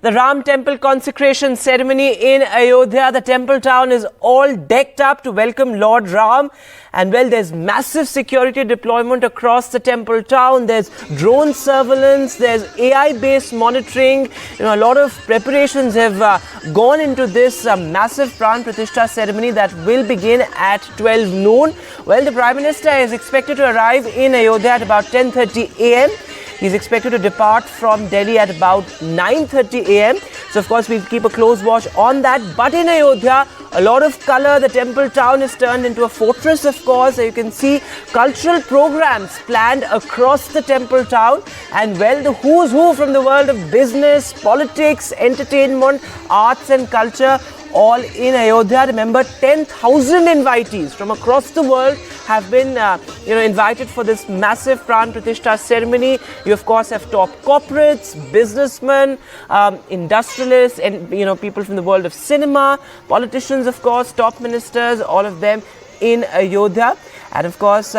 The Ram Temple consecration ceremony in Ayodhya. The temple town is all decked up to welcome Lord Ram. And well, there's massive security deployment across the temple town. There's drone surveillance. There's AI-based monitoring. A lot of preparations have gone into this massive Pran Pratishtha ceremony that will begin at 12 noon. Well, the Prime Minister is expected to arrive in Ayodhya at about 10:30 a.m. He's expected to depart from Delhi at about 9:30 a.m. So, of course, we'll keep a close watch on that. But in Ayodhya, a lot of color. The temple town is turned into a fortress, of course. You can see cultural programs planned across the temple town. And, well, the who's who from the world of business, politics, entertainment, arts and culture, all in Ayodhya. Remember, 10,000 invitees from across the world have been invited for this massive Pran Pratishtha ceremony. You, of course, have top corporates, businessmen, industrialists, and people from the world of cinema, politicians, of course, top ministers, all of them in Ayodhya. And of course,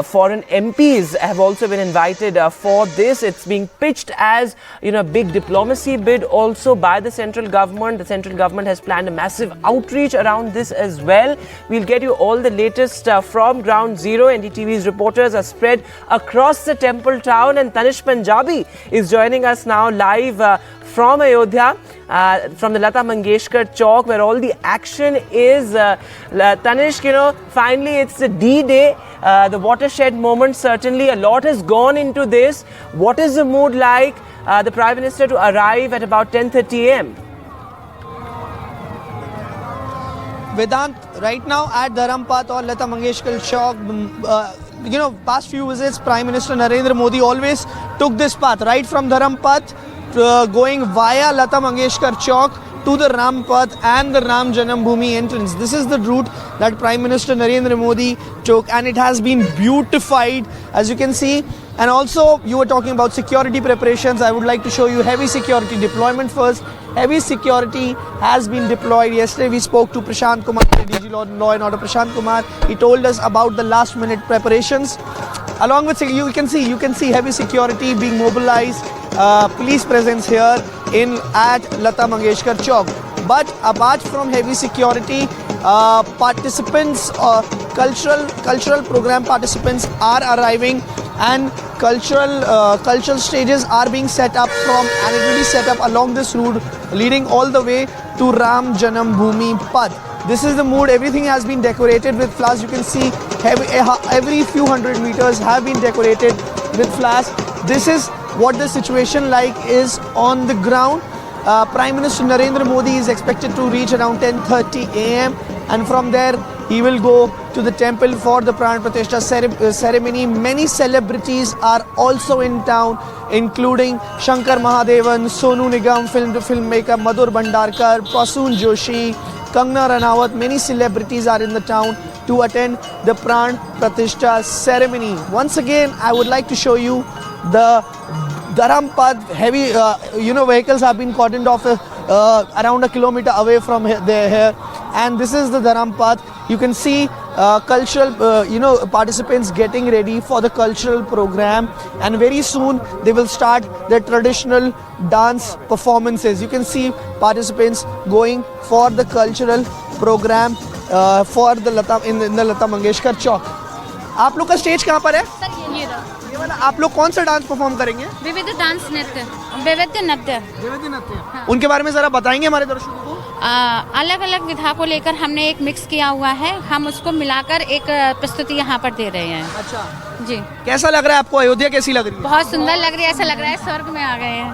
foreign MPs have also been invited for this. It's being pitched as a big diplomacy bid also by the central government. The central government has planned a massive outreach around this as well. We'll get you all the latest from ground zero. NDTV's reporters are spread across the temple town, and Tanish Punjabi is joining us now live from Ayodhya, from the Lata Mangeshkar Chowk, where all the action is. Tanish, finally it's the D-Day, the watershed moment. Certainly a lot has gone into this. What is the mood like? The Prime Minister to arrive at about 10:30 a.m. Vedant, right now at Dharampath or Lata Mangeshkar Chowk, past few visits, Prime Minister Narendra Modi always took this path, right from Dharampath, going via Lata Mangeshkar Chowk to the Ram Path and the Ram Janam Bhoomi entrance. This is the route that Prime Minister Narendra Modi took, and it has been beautified, as you can see. And also, you were talking about security preparations. I would like to show you heavy security deployment first. Heavy security has been deployed. Yesterday, we spoke to Prashant Kumar, DG Law and Order Prashant Kumar. He told us about the last-minute preparations. Along with you can see heavy security being mobilized. Police presence here at Lata Mangeshkar Chowk. But apart from heavy security, participants, cultural program participants are arriving, and cultural stages are being set up and it will be set up along this route leading all the way to Ram Janam Bhoomi Path. This is the mood. Everything has been decorated with flowers. You can see every few hundred meters have been decorated with flowers. This is what the situation is on the ground. Prime Minister Narendra Modi is expected to reach around 10:30 a.m. and from there he will go to the temple for the Pran Pratishtha ceremony. Many celebrities are also in town, including Shankar Mahadevan, Sonu Nigam, filmmaker Madhur Bhandarkar, Prasoon Joshi, Kangana Ranaut. Many celebrities are in the town to attend the Pran Pratishtha ceremony. Once again, I would like to show you the Dharampath. Heavy, vehicles have been cordoned off around a kilometer away from here, and this is the Dharampath. You can see cultural, participants getting ready for the cultural program, and very soon they will start their traditional dance performances. You can see participants going for the cultural program for the in the Lata Mangeshkar Chowk. आप लोग का stage कहाँ पर है? Sir ये रहा। ये वाला आप लोग कौन सा डांस परफॉर्म करेंगे? विविध डांस नृत्य, विविध नृत्य। हाँ। उनके बारे में जरा बताएंगे हमारे दर्शकों को? अलग अलग विधा को लेकर हमने एक मिक्स किया हुआ है। हम उसको मिलाकर एक प्रस्तुति यहाँ पर दे रहे हैं। अच्छा जी। कैसा लग रहा है आपको? अयोध्या कैसी लग रही है? बहुत सुंदर लग रही है। ऐसा लग रहा है स्वर्ग में आ गए हैं।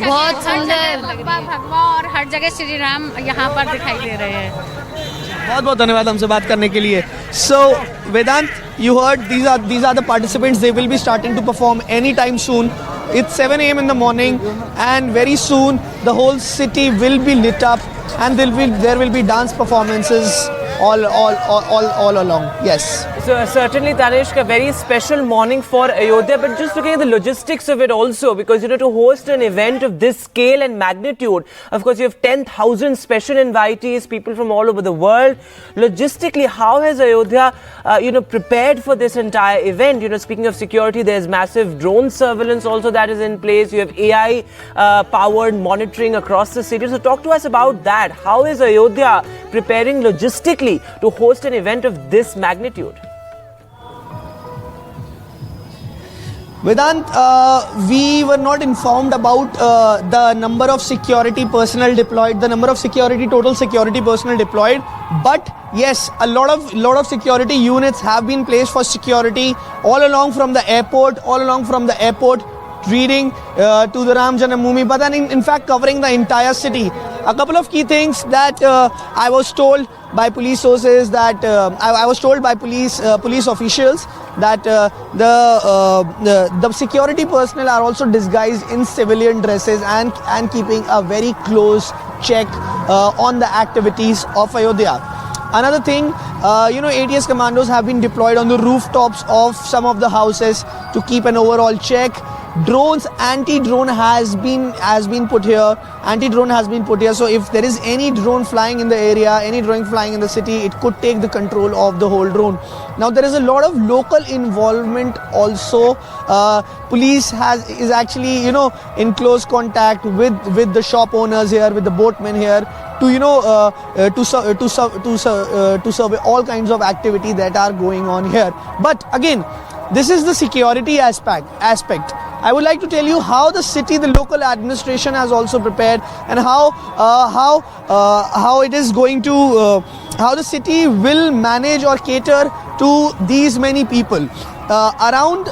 बहुत सुंदर भगवा और हर जगह श्री राम यहाँ पर दिखाई दे रहे हैं। बहुत बहुत धन्यवाद हमसे बात करने के लिए. So Vedant, you heard these are the participants. They will be starting to perform anytime soon. It's 7 a.m. in the morning, and very soon the whole city will be lit up, and there will be dance performances all along. Yes. So certainly, Tanishq, a very special morning for Ayodhya, but just looking at the logistics of it also, because, to host an event of this scale and magnitude, of course, you have 10,000 special invitees, people from all over the world. Logistically, how has Ayodhya, prepared for this entire event? Speaking of security, there's massive drone surveillance also that is in place. You have AI-powered monitoring across the city. So talk to us about that. How is Ayodhya preparing logistically to host an event of this magnitude? Vedant, we were not informed about the number of security personnel deployed, the number of total security personnel deployed. But yes, a lot of security units have been placed for security all along from the airport, leading to the Ram Janmabhoomi, but then in fact covering the entire city. A couple of key things that I was told by police sources, that I was told by police officials, that the security personnel are also disguised in civilian dresses and keeping a very close check on the activities of Ayodhya. Another thing, ATS commandos have been deployed on the rooftops of some of the houses to keep an overall check. Drones, anti-drone has been put here. So if there is any drone flying in the area, any drone flying in the city, it could take the control of the whole drone. Now there is a lot of local involvement also. Police is actually in close contact with the shop owners here, with the boatmen here, to survey all kinds of activity that are going on here. But again, this is the security aspect. I would like to tell you how the city, the local administration has also prepared, and how it is going to, how the city will manage or cater to these many people. Around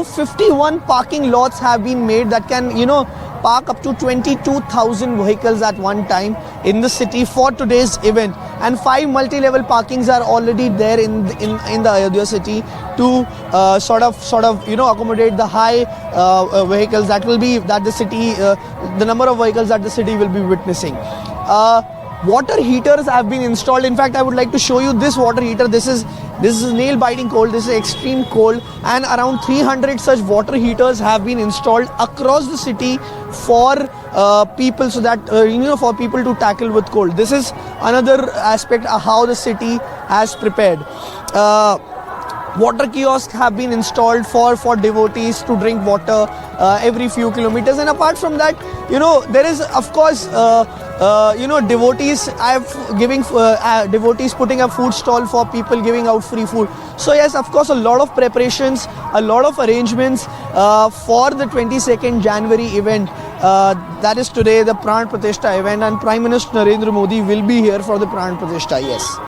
51 parking lots have been made that can, park up to 22,000 vehicles at one time in the city for today's event, and 5 multi-level parkings are already there in the Ayodhya city to sort of accommodate the high vehicles that the city, the number of vehicles that the city will be witnessing. Water heaters have been installed. In fact, I would like to show you this water heater. This is nail-biting cold. This is extreme cold, and around 300 such water heaters have been installed across the city for people, so that for people to tackle with cold. This is another aspect of how the city has prepared. Water kiosks have been installed for devotees to drink water every few kilometers, and apart from that, there is of course devotees devotees putting a food stall for people, giving out free food. So yes, of course, a lot of preparations, a lot of arrangements for the 22nd January event. That is today, the Pran Pratishtha event, and Prime Minister Narendra Modi will be here for the Pran Pratishtha. Yes.